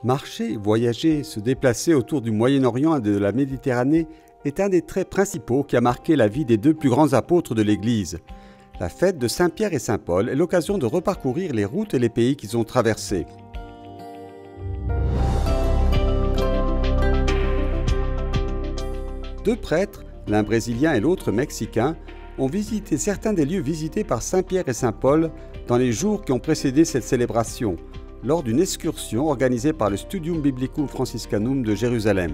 Marcher, voyager, se déplacer autour du Moyen-Orient et de la Méditerranée est un des traits principaux qui a marqué la vie des deux plus grands apôtres de l'Église. La fête de Saint-Pierre et Saint-Paul est l'occasion de reparcourir les routes et les pays qu'ils ont traversés. Deux prêtres, l'un brésilien et l'autre mexicain, ont visité certains des lieux visités par Saint-Pierre et Saint-Paul dans les jours qui ont précédé cette célébration, lors d'une excursion organisée par le Studium Biblicum Franciscanum de Jérusalem.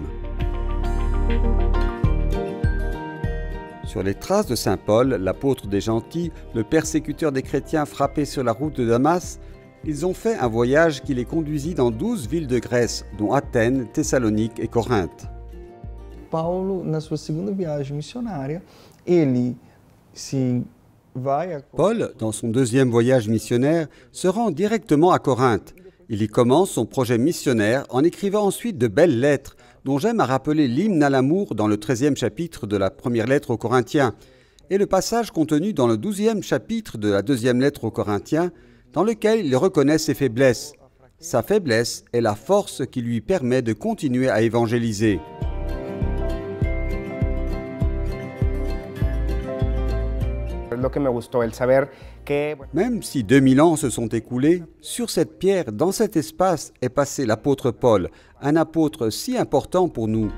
Sur les traces de Saint Paul, l'apôtre des gentils, le persécuteur des chrétiens frappé sur la route de Damas, ils ont fait un voyage qui les conduisit dans 12 villes de Grèce, dont Athènes, Thessalonique et Corinthe. Paulo, na sua segunda viagem missionária, Paul, dans son deuxième voyage missionnaire, se rend directement à Corinthe. Il y commence son projet missionnaire en écrivant ensuite de belles lettres, dont j'aime à rappeler l'hymne à l'amour dans le 13e chapitre de la première lettre aux Corinthiens, et le passage contenu dans le 12e chapitre de la deuxième lettre aux Corinthiens, dans lequel il reconnaît ses faiblesses. Sa faiblesse est la force qui lui permet de continuer à évangéliser. Même si 2000 ans se sont écoulés, sur cette pierre, dans cet espace, est passé l'apôtre Paul, un apôtre si important pour nous.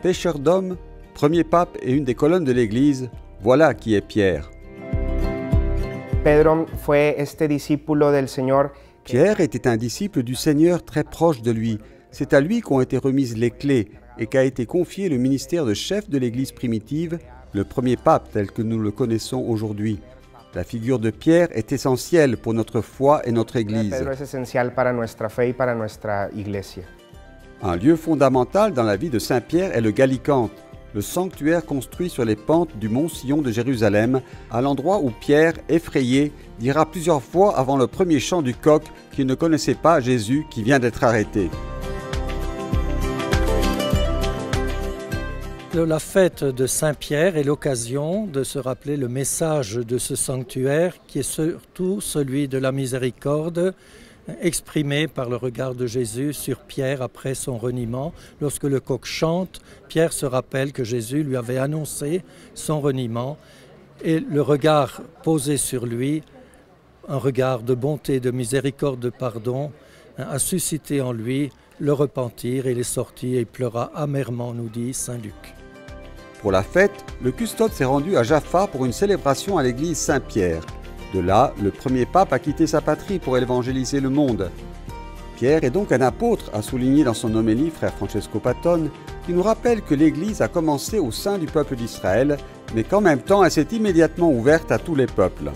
Pêcheur d'hommes, premier pape et une des colonnes de l'Église, voilà qui est Pierre. Pierre était un disciple du Seigneur très proche de lui. C'est à lui qu'ont été remises les clés et qu'a été confié le ministère de chef de l'Église primitive, le premier pape tel que nous le connaissons aujourd'hui. La figure de Pierre est essentielle pour notre foi et notre Église. Un lieu fondamental dans la vie de Saint Pierre est le Gallicante, le sanctuaire construit sur les pentes du mont Sion de Jérusalem, à l'endroit où Pierre, effrayé, dira plusieurs fois avant le premier chant du coq qu'il ne connaissait pas Jésus qui vient d'être arrêté. La fête de Saint-Pierre est l'occasion de se rappeler le message de ce sanctuaire qui est surtout celui de la miséricorde exprimé par le regard de Jésus sur Pierre après son reniement. Lorsque le coq chante, Pierre se rappelle que Jésus lui avait annoncé son reniement et le regard posé sur lui, un regard de bonté, de miséricorde, de pardon, a suscité en lui le repentir. Il est sorti et pleura amèrement, nous dit Saint Luc. Pour la fête, le custode s'est rendu à Jaffa pour une célébration à l'église Saint-Pierre. De là, le premier pape a quitté sa patrie pour évangéliser le monde. Pierre est donc un apôtre, a souligné dans son homélie frère Francesco Patton, qui nous rappelle que l'église a commencé au sein du peuple d'Israël, mais qu'en même temps elle s'est immédiatement ouverte à tous les peuples.